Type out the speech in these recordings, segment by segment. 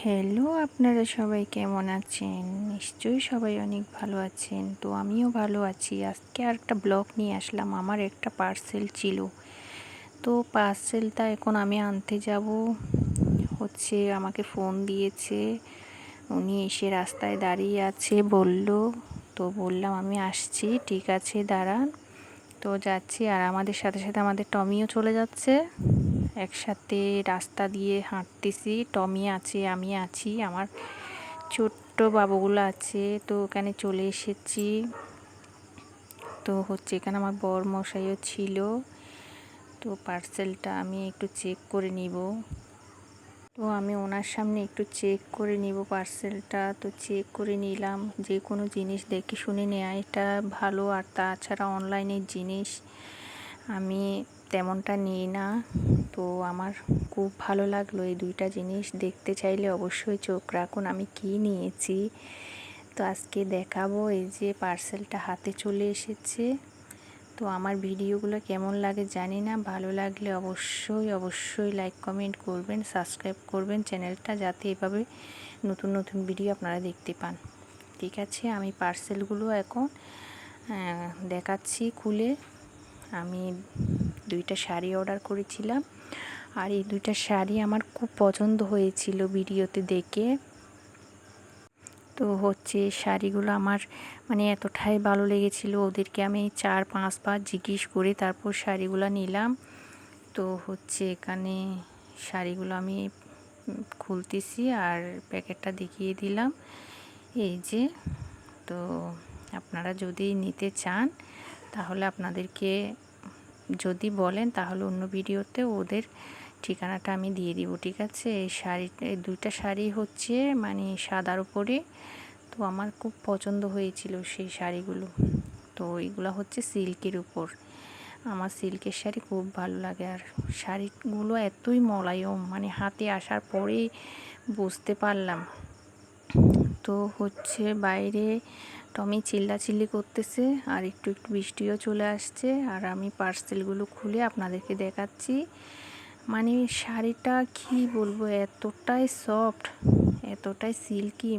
Hello, আপনারা সবাই কেমন আছেন? নিশ্চয়ই সবাই অনেক ভালো আছেন। তো আমিও ভালো আছি। আজকে আরেকটা ব্লগ নিয়ে আসলাম। আমার একটা পার্সেল ছিল। তো পার্সেলটা এখন আমি আনতে যাব। আমাকে ফোন দিয়েছে। উনি এসে রাস্তায় দাঁড়িয়ে আছে বলল। তো বললাম আমি আসছি, ঠিক আছে দাঁড়ান। তো যাচ্ছি, আর আমাদের সাথে সাথে আমাদের টমিও চলে যাচ্ছে। একসাথে রাস্তা দিয়ে হাঁটতেছি, টমি আছে, আমি আছি, আমার ছোট্ট বাবুগুলো আছে। তো ওখানে চলে এসেছি। তো এখানে আমার বর মশাইও ছিল। তো পার্সেলটা আমি একটু চেক করে নিব। তো আমি ওনার সামনে একটু চেক করে নিব পার্সেলটা। তো চেক করে নিলাম। যে কোনো জিনিস দেখে শুনে নেওয়া এটা ভালো। আর তাছাড়া অনলাইনের জিনিস আমি তেমনটা নিই না। তো আমার খুব ভালো লাগলো এই দুইটা জিনিস। দেখতে চাইলে অবশ্যই চোখ রাখুন আমি কি নিয়েছি। তো আজকে দেখাবো। এই যে পার্সেলটা হাতে চলে এসেছে। তো আমার ভিডিওগুলো কেমন লাগে জানি না, ভালো লাগলে অবশ্যই লাইক কমেন্ট করবেন, সাবস্ক্রাইব করবেন চ্যানেলটা, যাতে এভাবে নতুন নতুন ভিডিও আপনারা দেখতে পান। ঠিক আছে, আমি পার্সেলগুলো এখন দেখাচ্ছি খুলে। আমি দুইটা শাড়ি অর্ডার করেছিলাম, আর এই দুইটা শাড়ি আমার খুব পছন্দ হয়েছিল ভিডিওতে দেখে। তো শাড়িগুলো আমার এতটাই ভালো লেগেছিল, ওদেরকে আমি 4-5 বার জিজ্ঞেস করে তারপর শাড়িগুলো নিলাম। তো এখানে শাড়িগুলো আমি খুলতেছি আর প্যাকেটটা দেখিয়ে দিলাম। এই যে, তো আপনারা যদি নিতে চান তাহলে আপনাদেরকে যদি বলেন তাহলে অন্য ভিডিওতে ওদের ঠিকানাটা আমি দিয়ে দিব। ঠিক আছে, এই দুইটা শাড়ি সাদার উপরে। তো আমার খুব পছন্দ হয়েছিল সেই শাড়িগুলো। তো এগুলো সিল্কের উপর। আমার সিল্কের শাড়ি খুব ভালো লাগে। আর শাড়িগুলো এতই মোলায়েম, হাতে আসার পরেই বুঝতে পারলাম। তো বাইরে টমি চিল্লাচিল্লি করতেছে, আর একটু একটু বৃষ্টিও চলে আসছে। আর আমি পার্সেলগুলো খুলে আপনাদেরকে দেখাচ্ছি। শাড়িটা কি বলবো, এতটাই সফট, এতটাই সিল্কি,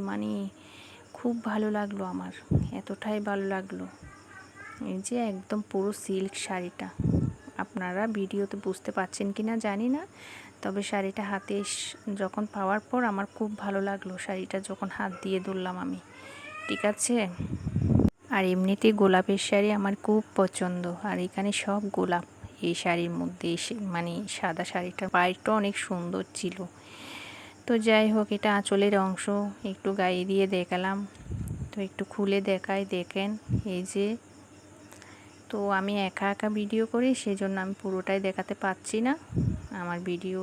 খুব ভালো লাগলো আমার, এতটাই ভালো লাগলো। এই যে একদম পুরো সিল্ক শাড়িটা। আপনারা ভিডিওতে বুঝতে পারছেন কি না জানি না, তবে শাড়িটা হাতে যখন পাওয়ার পর আমার খুব ভালো লাগলো শাড়িটা যখন হাত দিয়ে ধরলাম আমি। ঠিক আছে, আর এমনিতে গোলাপের শাড়ি আমার খুব পছন্দ। আর এখানে সব গোলাপ এই শাড়ির মধ্যে। সাদা শাড়িটার পাড়টা অনেক সুন্দর ছিল। তো যাই হোক, এটা আঁচলের অংশ, একটু গায়ে দিয়ে দেখালাম। তো একটু খুলে দেখাই, দেখেন এই যে। তো আমি একা একা ভিডিও করি, সেজন্য আমি পুরোটাই দেখাতে পাচ্ছি না, আমার ভিডিও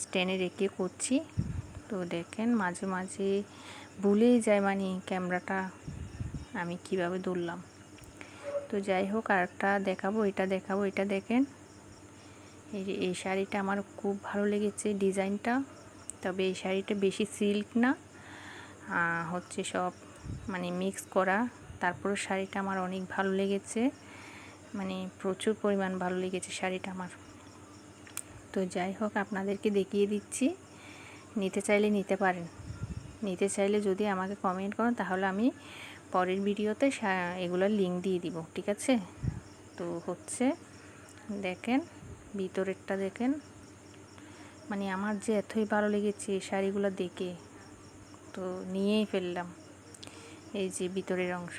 স্ট্যান্ডে রেখে করছি। তো দেখেন মাঝে মাঝে ভুলেই যায় ক্যামেরাটা আমি কিভাবে ধরলাম। তো যাই হোক, আরেকটা দেখাবো, এটা দেখেন। এই শাড়িটা আমার খুব ভালো লেগেছে ডিজাইনটা। তবে এই শাড়িটা বেশি সিল্ক না, সব মিক্স করা। তারপরে শাড়িটা আমার অনেক ভালো লেগেছে, প্রচুর পরিমাণ ভালো লেগেছে শাড়িটা আমার। তো যাই হোক, আপনাদেরকে দেখিয়ে দিচ্ছি। নিতে চাইলে নিতে পারেন। নিতে চাইলে যদি আমাকে কমেন্ট করেন তাহলে আমি পরের ভিডিওতে এগুলোর লিঙ্ক দিয়ে দিব। ঠিক আছে, তো দেখেন ভিতরেরটা দেখেন। আমার যে এতই ভালো লেগেছে শাড়িগুলো দেখে, তো নিয়েই ফেললাম। এই যে ভিতরের অংশ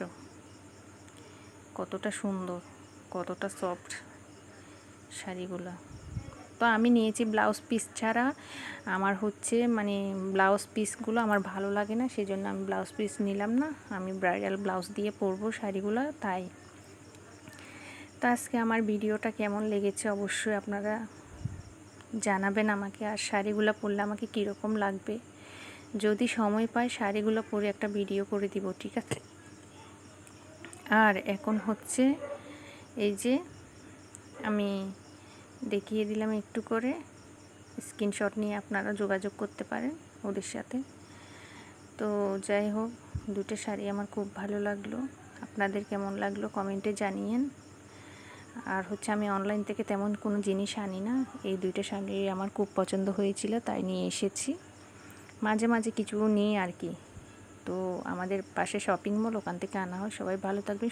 কতটা সুন্দর, কতটা সফট শাড়িগুলো। তো আমি নিয়েছি ব্লাউজ পিস ছাড়া। আমার ব্লাউজ পিসগুলো আমার ভালো লাগে না, সেই জন্য আমি ব্লাউজ পিস নিলাম না। আমি ব্রাইডাল ব্লাউজ দিয়ে পরবো শাড়িগুলো, তাই। তো আজকে আমার ভিডিওটা কেমন লেগেছে অবশ্যই আপনারা জানাবেন আমাকে। আর শাড়িগুলো পরলে আমাকে কীরকম লাগবে, যদি সময় পাই শাড়িগুলো পরে একটা ভিডিও করে দিব। ঠিক আছে, আর এখন এই যে আমি দেখিয়ে দিলাম একটু করে, স্ক্রিনশট নিয়ে আপনারা যোগাযোগ করতে পারেন ওদের সাথে। তো যাই হোক, দুটো শাড়ি আমার খুব ভালো লাগলো। আপনাদের কেমন লাগলো কমেন্টে জানিয়েন। আর আমি অনলাইন থেকে তেমন কোনো জিনিস আনি না, এই দুইটা শাড়ি আমার খুব পছন্দ হয়েছিল তাই নিয়ে এসেছি। মাঝে মাঝে কিছু নিই আর কি। তো আমাদের পাশে শপিং মল, ওখান থেকে আনা হয়। সবাই ভালো থাকবেন।